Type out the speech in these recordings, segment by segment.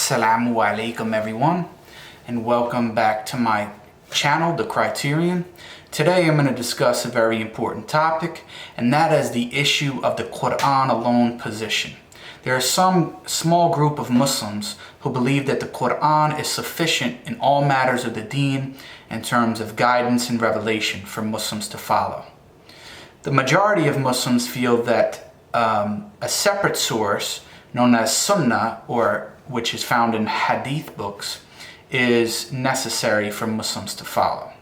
Assalamu alaikum everyone, and welcome back to my channel, The Criterion. Today I'm going to discuss a very important topic, and that is the issue of the Qur'an alone position. There are some small group of Muslims who believe that the Qur'an is sufficient in all matters of the deen in terms of guidance and revelation for Muslims to follow. The majority of Muslims feel that a separate source known as Sunnah, which is found in Hadith books, is necessary for Muslims to follow.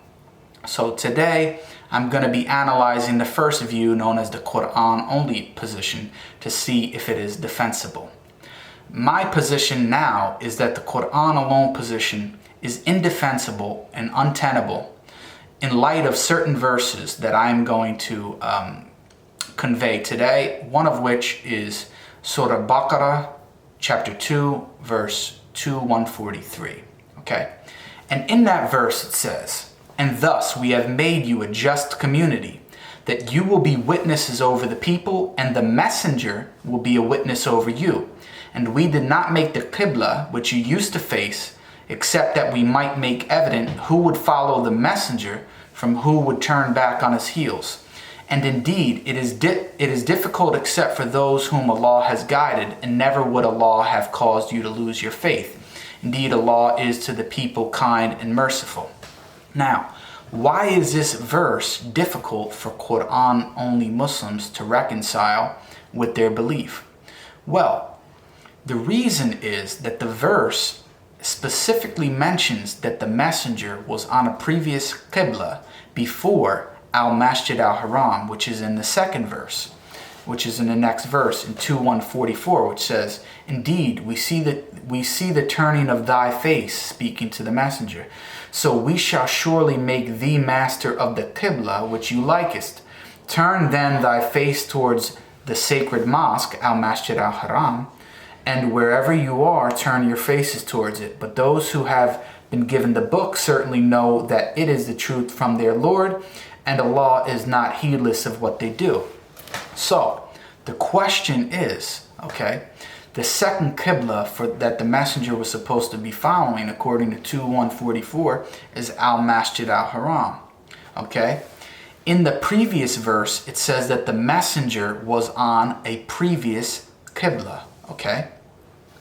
So today I'm going to be analyzing the first view, known as the Qur'an Only position, to see if it is defensible. My position now is that the Qur'an alone position is indefensible and untenable in light of certain verses that I'm going to convey today, one of which is Surah Baqarah, chapter 2, verse 143. Okay? And in that verse it says, "And thus we have made you a just community, that you will be witnesses over the people, and the messenger will be a witness over you. And we did not make the Qibla, which you used to face, except that we might make evident who would follow the messenger from who would turn back on his heels. And indeed, it is difficult except for those whom Allah has guided, and never would Allah have caused you to lose your faith. Indeed, Allah is to the people kind and merciful." Now, why is this verse difficult for Qur'an only Muslims to reconcile with their belief? Well, the reason is that the verse specifically mentions that the messenger was on a previous Qibla before Al-Masjid Al-Haram, which is in the second verse, which is in the next verse in 2:144, which says, "Indeed, we see the turning of thy face," speaking to the messenger. "So we shall surely make thee master of the Qibla which you likest. Turn then thy face towards the sacred mosque, Al-Masjid Al-Haram, and wherever you are, turn your faces towards it. But those who have been given the book certainly know that it is the truth from their Lord, and Allah is not heedless of what they do." So, the question is, the second Qibla that the messenger was supposed to be following, according to 2:144, is Al-Masjid Al-Haram. In the previous verse, it says that the messenger was on a previous Qibla.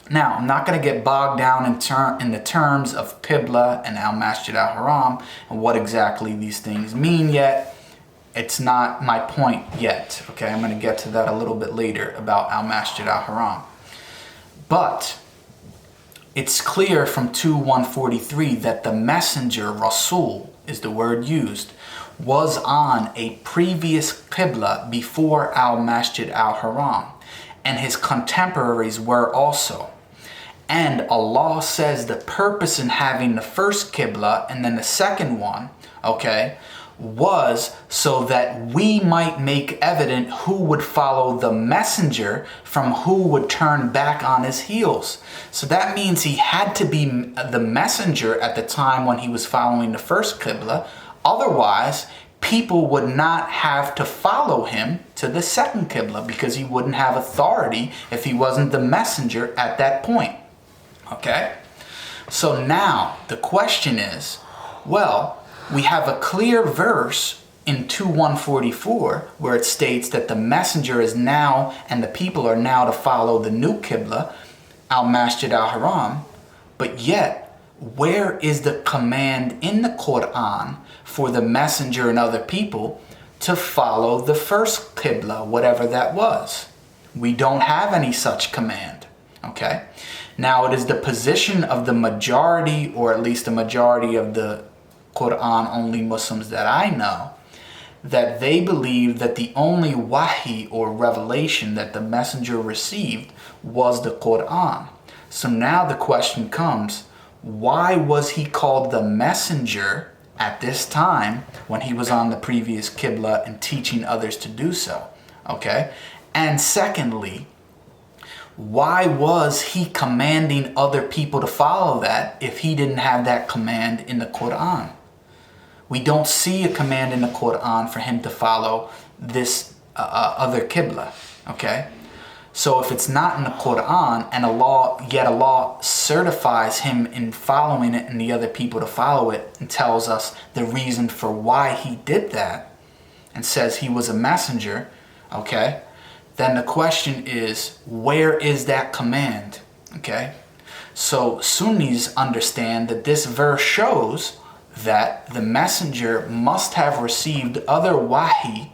Now, I'm not going to get bogged down in the terms of Qibla and Al-Masjid Al-Haram and what exactly these things mean yet. It's not my point yet. I'm going to get to that a little bit later about Al-Masjid Al-Haram. But it's clear from 2:143 that the messenger, Rasul is the word used, was on a previous Qibla before Al-Masjid Al-Haram, and his contemporaries were also. And Allah says the purpose in having the first Qibla and then the second one, was so that we might make evident who would follow the messenger from who would turn back on his heels. So that means he had to be the messenger at the time when he was following the first Qibla. Otherwise, people would not have to follow him to the second Qibla, because he wouldn't have authority if he wasn't the messenger at that point. So now the question is, well, we have a clear verse in 2:144 where it states that the messenger is now and the people are now to follow the new Qibla, Al-Masjid Al-Haram, but yet where is the command in the Qur'an for the messenger and other people to follow the first Qibla, whatever that was? We don't have any such command. Now, it is the position of the majority, or at least the majority of the Qur'an only Muslims that I know, that they believe that the only wahi or revelation that the messenger received was the Qur'an. So now the question comes, why was he called the messenger at this time when he was on the previous Qibla and teaching others to do so? And secondly, why was he commanding other people to follow that if he didn't have that command in the Qur'an? We don't see a command in the Qur'an for him to follow this other Qibla. So if it's not in the Qur'an and yet Allah certifies him in following it and the other people to follow it and tells us the reason for why he did that and says he was a messenger, okay, then the question is, where is that command? Okay, so Sunnis understand that this verse shows that the messenger must have received other wahi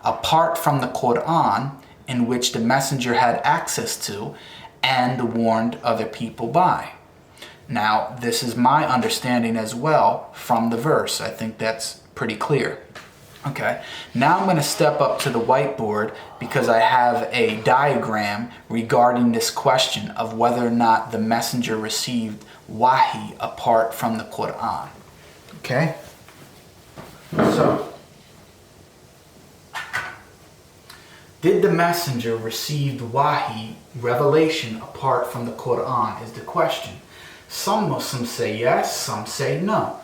apart from the Qur'an, in which the messenger had access to and warned other people by. Now, this is my understanding as well from the verse. I think that's pretty clear. Okay, now I'm going to step up to the whiteboard because I have a diagram regarding this question of whether or not the messenger received wahi apart from the Qur'an. Okay, so did the messenger receive wahi, revelation, apart from the Qur'an is the question. Some Muslims say yes, some say no.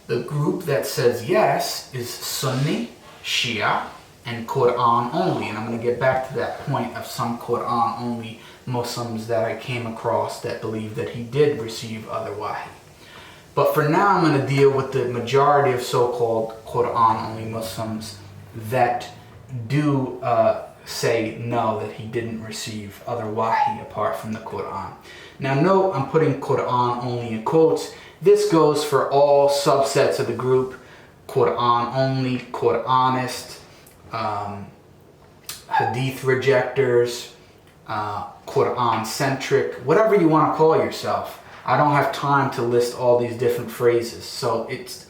The group that says yes is Sunni, Shia, and Qur'an only. And I'm going to get back to that point of some Qur'an only Muslims that I came across that believe that he did receive other wahi. But for now, I'm going to deal with the majority of so-called Qur'an only Muslims that do say no, that he didn't receive other wahi apart from the Qur'an. Now note, I'm putting Qur'an only in quotes. This goes for all subsets of the group: Qur'an only, Qur'anist, hadith rejectors, Qur'an centric, whatever you want to call yourself. I don't have time to list all these different phrases, so it's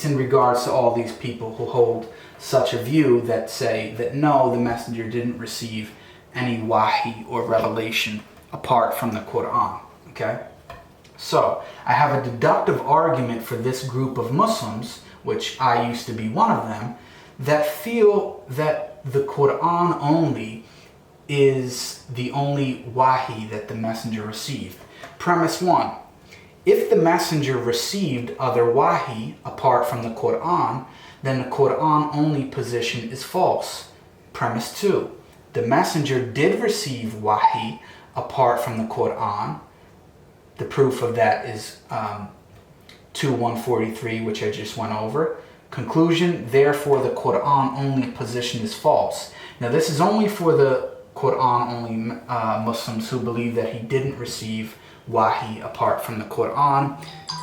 in regards to all these people who hold such a view that say that no, the messenger didn't receive any wahi or revelation apart from the Qur'an. Okay, so I have a deductive argument for this group of Muslims, which I used to be one of them, that feel that the Qur'an only is the only wahi that the messenger received. Premise 1. If the messenger received other wahi apart from the Qur'an, then the Qur'an only position is false. Premise 2. The messenger did receive wahi apart from the Qur'an. The proof of that is 2:143, which I just went over. Conclusion, therefore the Qur'an only position is false. Now this is only for the Qur'an only Muslims who believe that he didn't receive wahi apart from the Qur'an.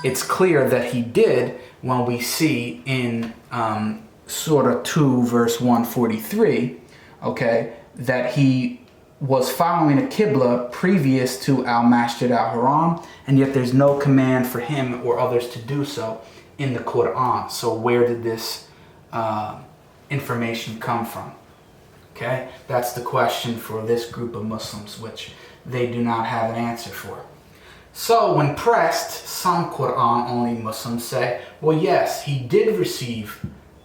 It's clear that he did when we see in Surah 2 verse 143, okay, that he was following a Qibla previous to Al-Masjid Al-Haram, and yet there's no command for him or others to do so in the Qur'an. So where did this information come from? Okay, that's the question for this group of Muslims, which they do not have an answer for. So when pressed, some Qur'an-only Muslims say, well, yes, he did receive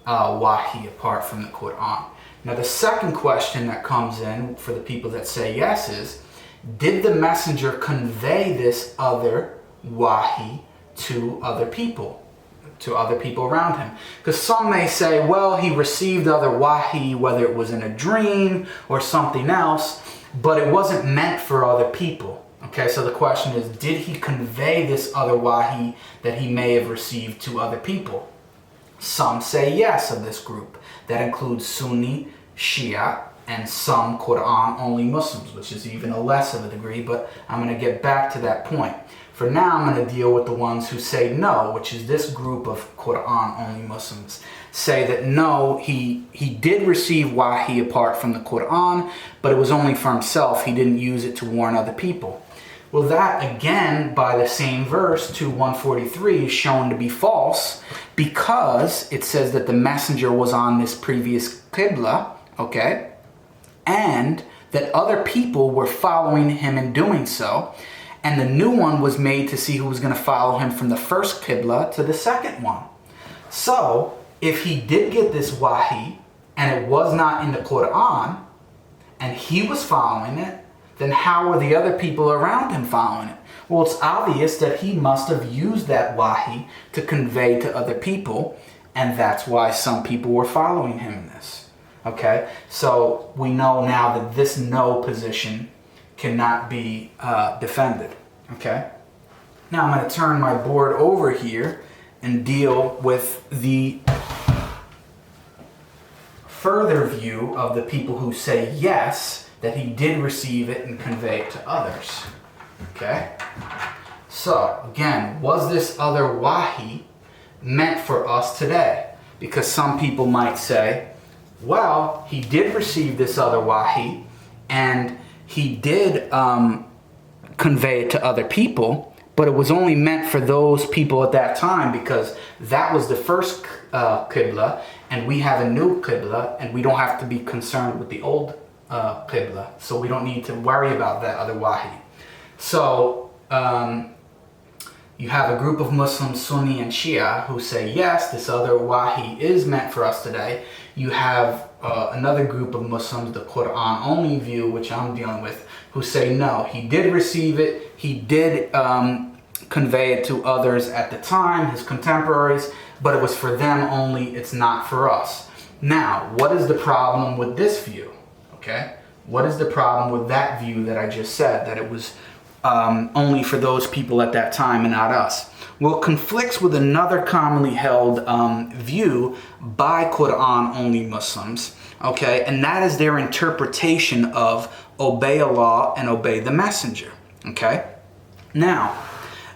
wahi apart from the Qur'an. Now the second question that comes in for the people that say yes is, did the messenger convey this other wahi to other people around him? Because some may say, well, he received other wahi, whether it was in a dream or something else, but it wasn't meant for other people. Okay, so the question is, did he convey this other wahi that he may have received to other people? Some say yes of this group. That includes Sunni, Shia, and some Qur'an-only Muslims, which is even a less of a degree, but I'm going to get back to that point. For now, I'm going to deal with the ones who say no, which is this group of Qur'an-only Muslims. Say that no, he did receive wahi apart from the Qur'an, but it was only for himself. He didn't use it to warn other people. Well, that again, by the same verse, 2:143, is shown to be false because it says that the messenger was on this previous Qibla, okay, and that other people were following him in doing so, and the new one was made to see who was going to follow him from the first Qibla to the second one. So, if he did get this wahi, and it was not in the Qur'an, and he was following it, then how were the other people around him following it? Well, it's obvious that he must have used that wahi to convey to other people, and that's why some people were following him in this. Okay, so we know now that this no position cannot be defended. Okay, now I'm going to turn my board over here and deal with the further view of the people who say yes, that he did receive it and convey it to others. Okay, so again, was this other wahi meant for us today? Because some people might say, well, he did receive this other wahi and he did convey it to other people, but it was only meant for those people at that time because that was the first qibla and we have a new qibla and we don't have to be concerned with the old qibla, so we don't need to worry about that other wahi. So you have a group of Muslims, Sunni and Shia, who say yes, this other wahi is meant for us today. You have another group of Muslims, the Qur'an Only view, which I'm dealing with, who say no, he did receive it, he did convey it to others at the time, his contemporaries, but it was for them only, it's not for us. Now, what is the problem with this view? Okay, what is the problem with that view that I just said, that it was only for those people at that time and not us? Well, it conflicts with another commonly held view by Qur'an Only Muslims, okay, and that is their interpretation of obey Allah and obey the messenger, okay? Now,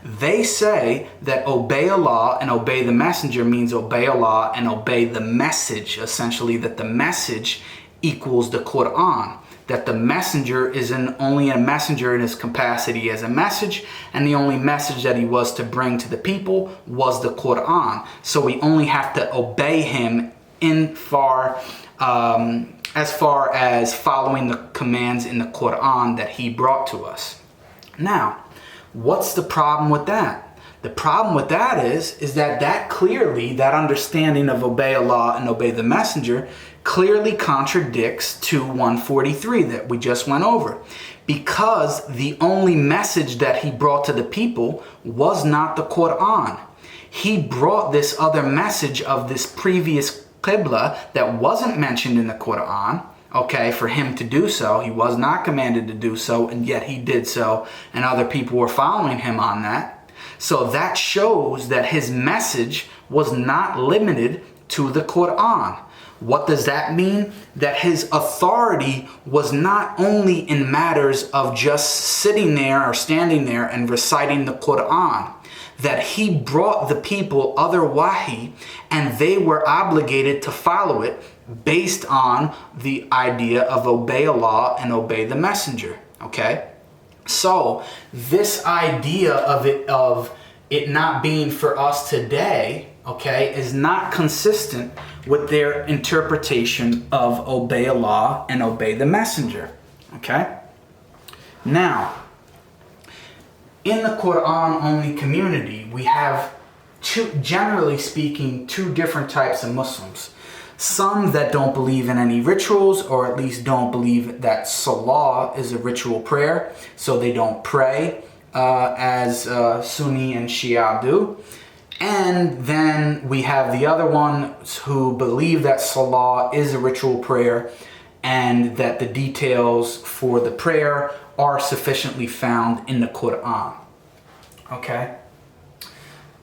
they say that obey Allah and obey the messenger means obey Allah and obey the message, essentially that the message equals the Qur'an, that the messenger is only a messenger in his capacity as a message, and the only message that he was to bring to the people was the Qur'an. So we only have to obey him as far as following the commands in the Qur'an that he brought to us. Now, what's the problem with that? The problem with that is that clearly, that understanding of obey Allah and obey the messenger clearly contradicts to 143 that we just went over, because the only message that he brought to the people was not the Qur'an. He brought this other message of this previous qibla that wasn't mentioned in the Qur'an, okay, for him to do so. He was not commanded to do so, and yet he did so, and other people were following him on that. So that shows that his message was not limited to the Qur'an. What does that mean? That his authority was not only in matters of just sitting there or standing there and reciting the Qur'an, that he brought the people other wahi and they were obligated to follow it based on the idea of obey Allah and obey the messenger, okay? So this idea of it not being for us today, okay, is not consistent with their interpretation of obey Allah and obey the messenger, okay? Now, in the Qur'an only community, we have generally speaking, two different types of Muslims. Some that don't believe in any rituals, or at least don't believe that Salah is a ritual prayer, so they don't pray as Sunni and Shia do. And then we have the other ones who believe that Salah is a ritual prayer and that the details for the prayer are sufficiently found in the Qur'an. Okay?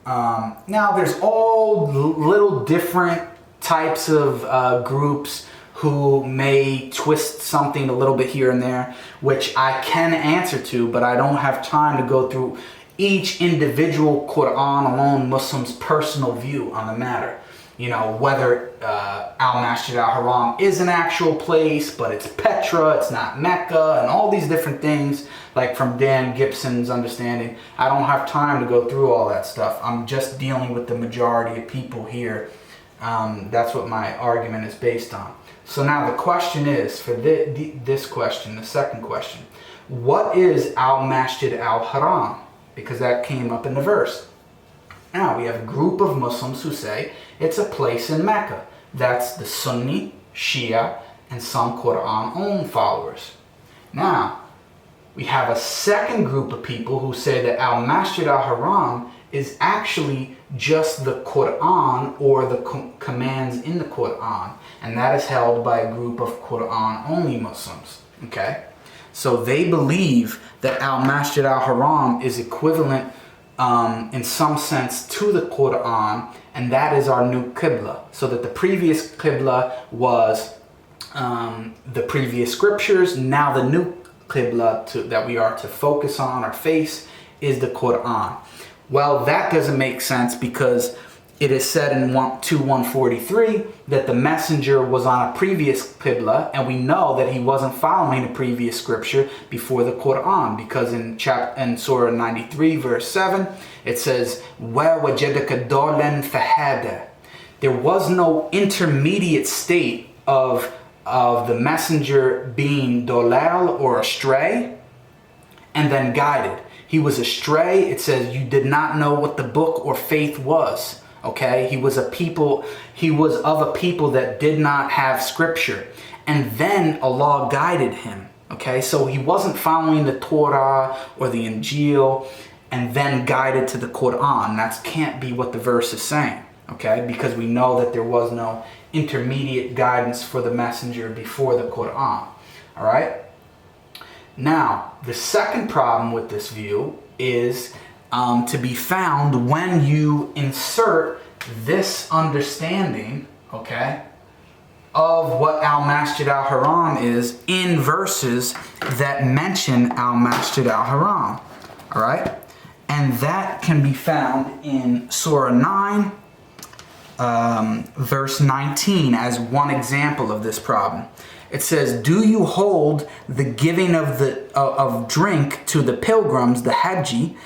Now there's all little different types of groups who may twist something a little bit here and there, which I can answer to, but I don't have time to go through each individual Qur'an Only Muslim's personal view on the matter. You know, whether Al-Masjid Al-Haram is an actual place, but it's Petra, it's not Mecca, and all these different things, like from Dan Gibson's understanding. I don't have time to go through all that stuff. I'm just dealing with the majority of people here. That's what my argument is based on. So now the question is, for this question, the second question, what is Al-Masjid Al-Haram? Because that came up in the verse. Now we have a group of Muslims who say it's a place in Mecca. That's the Sunni, Shia, and some Qur'an Only followers. Now, we have a second group of people who say that al-Masjid al-Haram is actually just the Qur'an or the commands in the Qur'an. And that is held by a group of Qur'an Only Muslims. Okay? So they believe that al-Masjid al-Haram is equivalent in some sense to the Qur'an, and that is our new Qibla. So that the previous Qibla was the previous scriptures. Now the new Qibla that we are to focus on or face is the Qur'an. Well, that doesn't make sense because it is said in 143 that the messenger was on a previous Qibla, and we know that he wasn't following a previous scripture before the Qur'an, because in Surah 93 verse 7 it says وَوَجَدَكَ ضَالًا فَهَدَى. There was no intermediate state of the messenger being dolal or astray and then guided. He was astray. It says you did not know what the book or faith was. Okay, he was of a people that did not have scripture, and then Allah guided him. Okay, so he wasn't following the Torah or the Injil and then guided to the Quran. That can't be what the verse is saying. Okay, because we know that there was no intermediate guidance for the messenger before the Quran. All right. Now, the second problem with this view is to be found when you insert this understanding, okay, of what al-Masjid al-Haram is in verses that mention al-Masjid al-Haram. All right. And that can be found in Surah 9, verse 19 as one example of this problem. It says, do you hold the giving of drink to the pilgrims, the Hajji,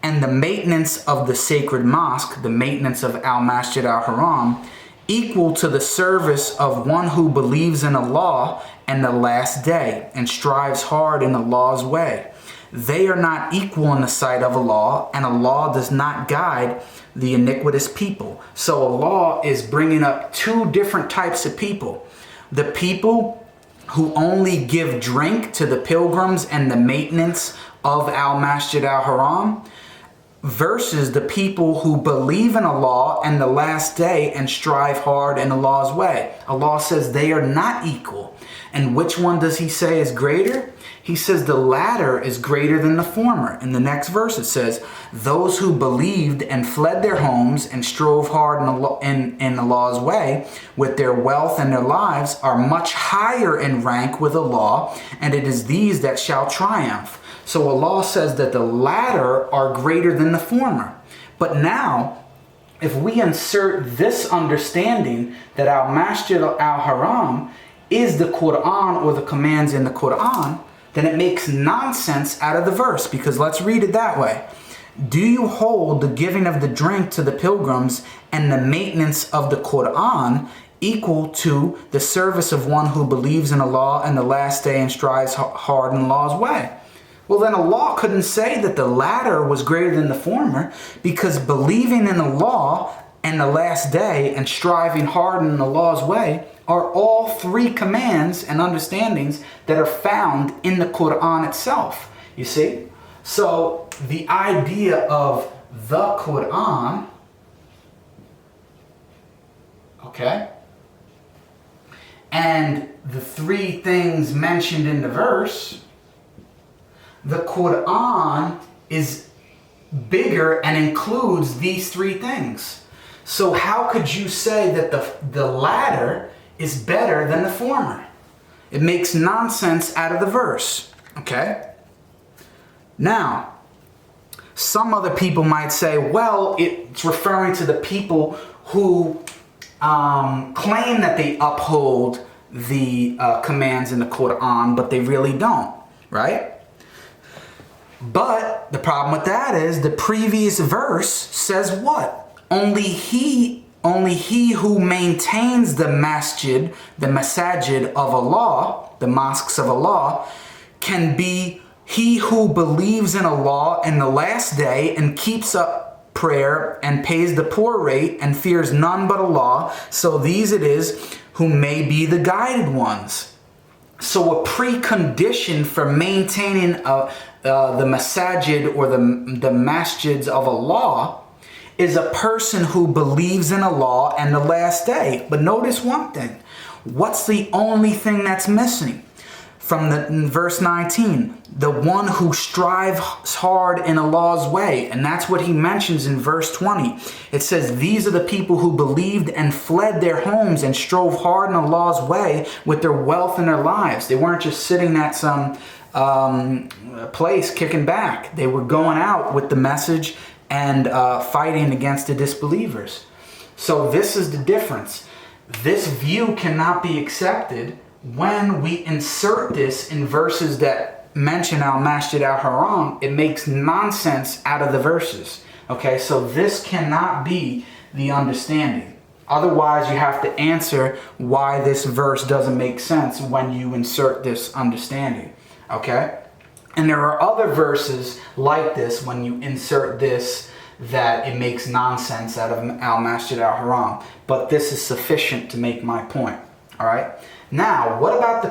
and the maintenance of the sacred mosque, the maintenance of al-Masjid al-Haram, equal to the service of one who believes in Allah and the last day and strives hard in Allah's way? They are not equal in the sight of Allah, and Allah does not guide the iniquitous people. So Allah is bringing up two different types of people. The people who only give drink to the pilgrims and the maintenance of al-Masjid al-Haram, versus the people who believe in Allah and the last day and strive hard in Allah's way. Allah says they are not equal. And which one does he say is greater? He says the latter is greater than the former. In the next verse it says, those who believed and fled their homes and strove hard in Allah's way with their wealth and their lives are much higher in rank with Allah, and it is these that shall triumph. So Allah says that the latter are greater than the former. But now, if we insert this understanding that al-Masjid al-Haram is the Qur'an or the commands in the Qur'an, then it makes nonsense out of the verse, because let's read it that way. Do you hold the giving of the drink to the pilgrims and the maintenance of the Qur'an equal to the service of one who believes in Allah and the last day and strives hard in Allah's way? Well, then Allah couldn't say that the latter was greater than the former, because believing in Allah and the last day and striving hard in Allah's way are all three commands and understandings that are found in the Qur'an itself. You see? So the idea of the Qur'an, okay, and the three things mentioned in the verse, the Qur'an is bigger and includes these three things. So how could you say that the latter is better than the former? It makes nonsense out of the verse, okay? Now, some other people might say, well, it's referring to the people who claim that they uphold the commands in the Qur'an, but they really don't, right? But the problem with that is the previous verse says what? Only he who maintains the masjid, the masajid of Allah, the mosques of Allah, can be he who believes in Allah and the last day and keeps up prayer and pays the poor rate and fears none but Allah. So these it is who may be the guided ones. So a precondition for maintaining the masajid or the masjids of Allah is a person who believes in Allah and the last day. But notice one thing. What's the only thing that's missing? In verse 19, the one who strives hard in Allah's way. And that's what he mentions in verse 20. It says, these are the people who believed and fled their homes and strove hard in Allah's way with their wealth and their lives. They weren't just sitting at some place kicking back. They were going out with the message and fighting against the disbelievers. So this is the difference. This view cannot be accepted when we insert this in verses that mention al-Masjid al-Haram. It makes nonsense out of the verses. Okay, so this cannot be the understanding. Otherwise, you have to answer why this verse doesn't make sense when you insert this understanding. Okay? And there are other verses like this when you insert this that it makes nonsense out of al-Masjid al-Haram. But this is sufficient to make my point. All right? Now, what about the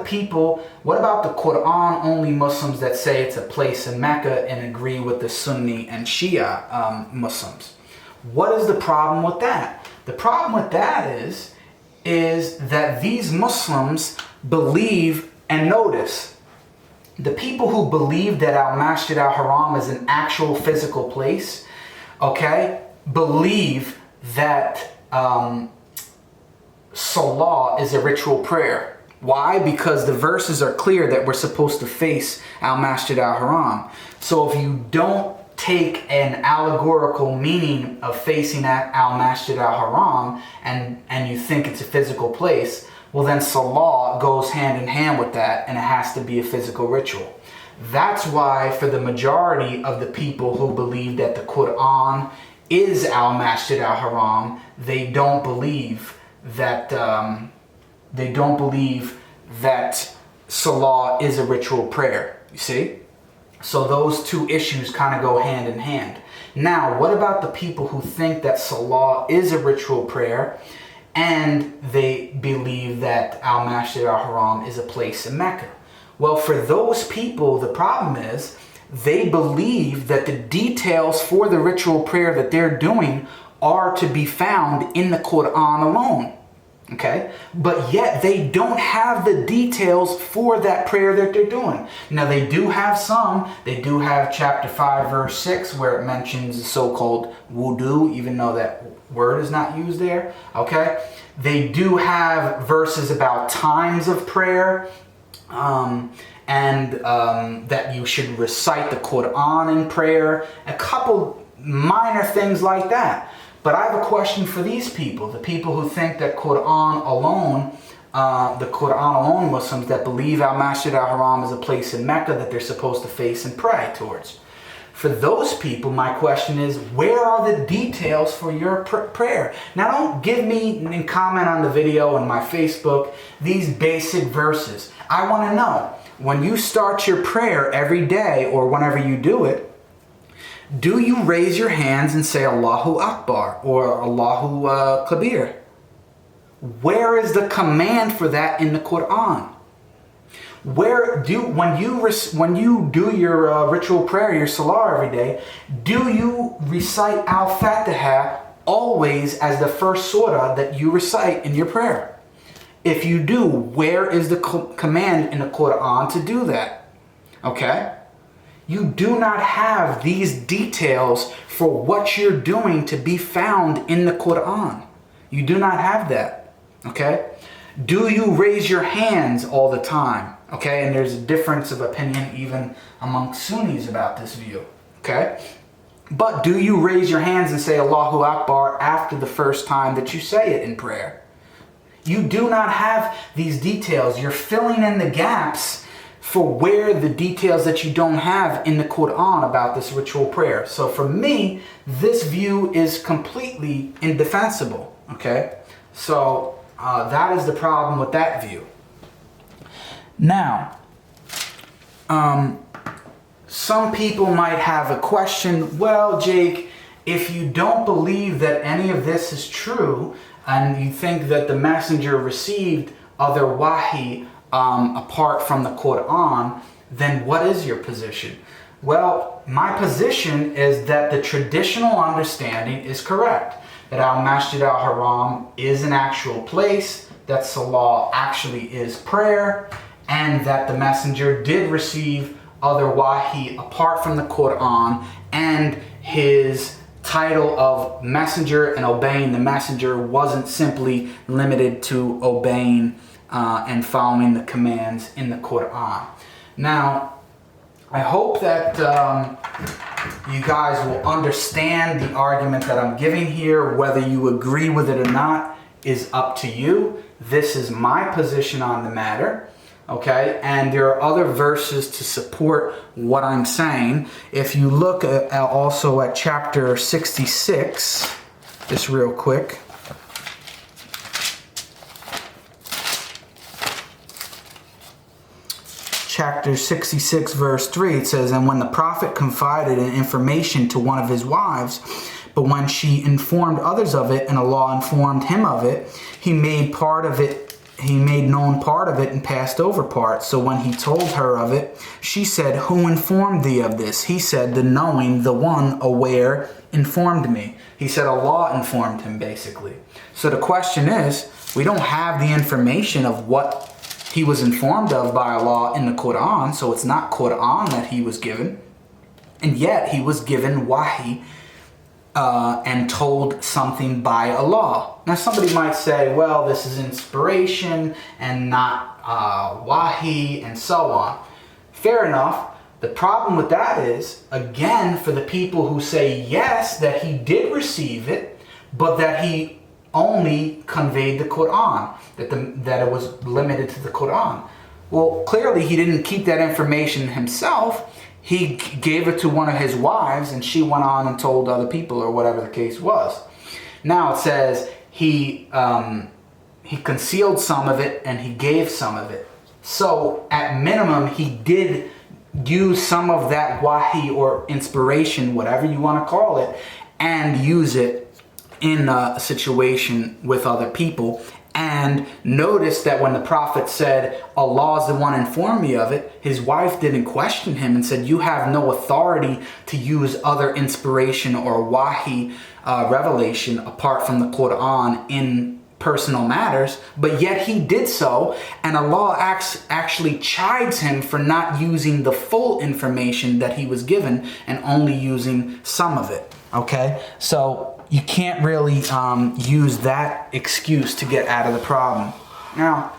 Qur'an Only Muslims that say it's a place in Mecca and agree with the Sunni and Shia Muslims? What is the problem with that? The problem with that is that these Muslims believe, and notice, the people who believe that al-Masjid al-Haram is an actual physical place, okay, believe that Salah is a ritual prayer. Why? Because the verses are clear that we're supposed to face al-Masjid al-Haram. So if you don't take an allegorical meaning of facing at al-Masjid al-Haram and you think it's a physical place, well then Salah goes hand in hand with that and it has to be a physical ritual. That's why for the majority of the people who believe that the Qur'an is al-Masjid al-Haram, they don't believe that Salah is a ritual prayer. You see? So those two issues kind of go hand in hand. Now, what about the people who think that Salah is a ritual prayer and they believe that al-Masjid al-Haram is a place in Mecca? Well, for those people, the problem is they believe that the details for the ritual prayer that they're doing are to be found in the Qur'an alone. Okay? But yet they don't have the details for that prayer that they're doing. Now they do have some. They do have chapter 5 verse 6 where it mentions the so-called wudu, even though that word is not used there. Okay? They do have verses about times of prayer, that you should recite the Qur'an in prayer. A couple minor things like that. But I have a question for these people, the people who think that Qur'an alone, the Qur'an Only Muslims that believe al-Masjid al-Haram is a place in Mecca that they're supposed to face and pray towards. For those people, my question is, where are the details for your prayer? Now don't give me and comment on the video on my Facebook these basic verses. I want to know, when you start your prayer every day or whenever you do it, do you raise your hands and say Allahu Akbar or Allahu Kabir? Where is the command for that in the Qur'an? When you do your ritual prayer, your salah every day, do you recite Al-Fatiha always as the first surah that you recite in your prayer? If you do, where is the command in the Qur'an to do that? Okay? You do not have these details for what you're doing to be found in the Qur'an. You do not have that. Okay? Do you raise your hands all the time? Okay? And there's a difference of opinion even amongst Sunnis about this view. Okay? But do you raise your hands and say Allahu Akbar after the first time that you say it in prayer? You do not have these details. You're filling in the gaps for where the details that you don't have in the Qur'an about this ritual prayer. So for me, this view is completely indefensible. Okay? So that is the problem with that view. Now, some people might have a question, well, Jake, if you don't believe that any of this is true, and you think that the messenger received other wahi apart from the Qur'an, then what is your position? Well, my position is that the traditional understanding is correct. That Al-Masjid Al-Haram is an actual place, that Salah actually is prayer, and that the messenger did receive other wahi apart from the Qur'an, and his title of messenger and obeying the messenger wasn't simply limited to obeying and following the commands in the Qur'an. Now, I hope that you guys will understand the argument that I'm giving here. Whether you agree with it or not is up to you. This is my position on the matter. Okay, and there are other verses to support what I'm saying. If you look at, also at chapter 66, just real quick. Chapter 66, verse 3, it says, "And when the prophet confided in information to one of his wives, but when she informed others of it, and Allah informed him of it, he made known part of it and passed over part. So when he told her of it, she said, 'Who informed thee of this?' He said, 'The knowing, the one aware informed me.'" He said Allah informed him, basically. So the question is, we don't have the information of what he was informed of by Allah in the Qur'an, so it's not Qur'an that he was given. And yet he was given wahi and told something by Allah. Now somebody might say, well, this is inspiration and not wahi and so on. Fair enough. The problem with that is, again, for the people who say yes, that he did receive it, but that he only conveyed the Qur'an, that it was limited to the Qur'an. Well, clearly he didn't keep that information himself. He gave it to one of his wives, and she went on and told other people, or whatever the case was. Now it says he concealed some of it and he gave some of it. So at minimum, he did use some of that wahi or inspiration, whatever you want to call it, and use it in a situation with other people. And notice that when the prophet said, Allah is the one informed me of it, his wife didn't question him and said, you have no authority to use other inspiration or wahi revelation apart from the Qur'an in personal matters. But yet he did so, and Allah actually chides him for not using the full information that he was given and only using some of it. Okay, so you can't really use that excuse to get out of the problem. Now,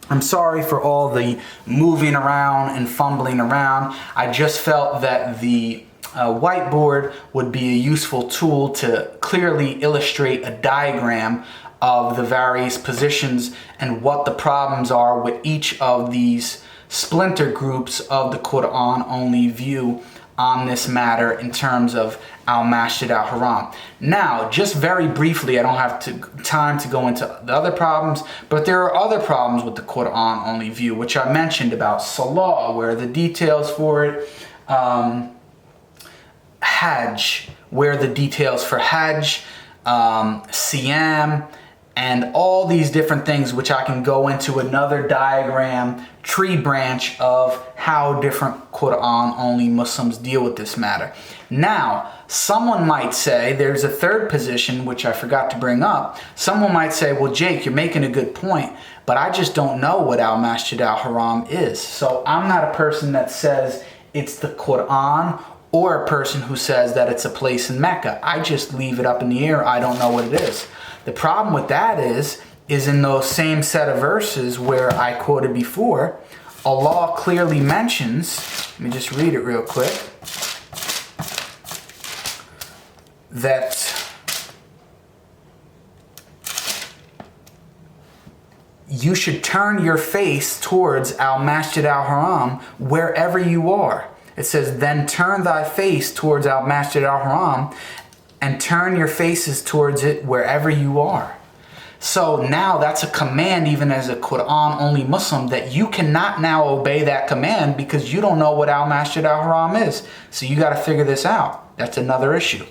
I'm sorry for all the moving around and fumbling around. I just felt that the whiteboard would be a useful tool to clearly illustrate a diagram of the various positions and what the problems are with each of these splinter groups of the Qur'an only view on this matter in terms of Al-Masjid Al-Haram. Now, just very briefly, I don't have time to go into the other problems, but there are other problems with the Qur'an only view, which I mentioned about Salah, where the details for it, Hajj, where the details for Hajj, Siyam, and all these different things, which I can go into another diagram, tree branch of how different Qur'an only Muslims deal with this matter. Now, someone might say, there's a third position, which I forgot to bring up. Someone might say, well, Jake, you're making a good point, but I just don't know what Al-Masjid Al-Haram is. So I'm not a person that says it's the Qur'an or a person who says that it's a place in Mecca. I just leave it up in the air. I don't know what it is. The problem with that is in those same set of verses where I quoted before, Allah clearly mentions, let me just read it real quick, that you should turn your face towards Al-Masjid Al-Haram wherever you are. It says, then turn thy face towards Al-Masjid Al-Haram and turn your faces towards it wherever you are. So now that's a command, even as a Qur'an only Muslim, that you cannot now obey that command because you don't know what Al-Masjid Al-Haram is. So you got to figure this out. That's another issue.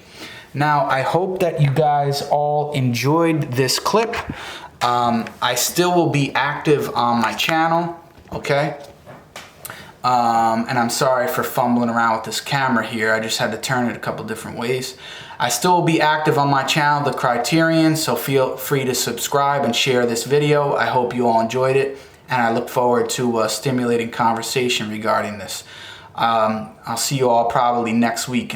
Now, I hope that you guys all enjoyed this clip. I still will be active on my channel. okay? And I'm sorry for fumbling around with this camera here. I just had to turn it a couple different ways. I still will be active on my channel, The Qur'aniyoon, so feel free to subscribe and share this video. I hope you all enjoyed it, and I look forward to a stimulating conversation regarding this. I'll see you all probably next week.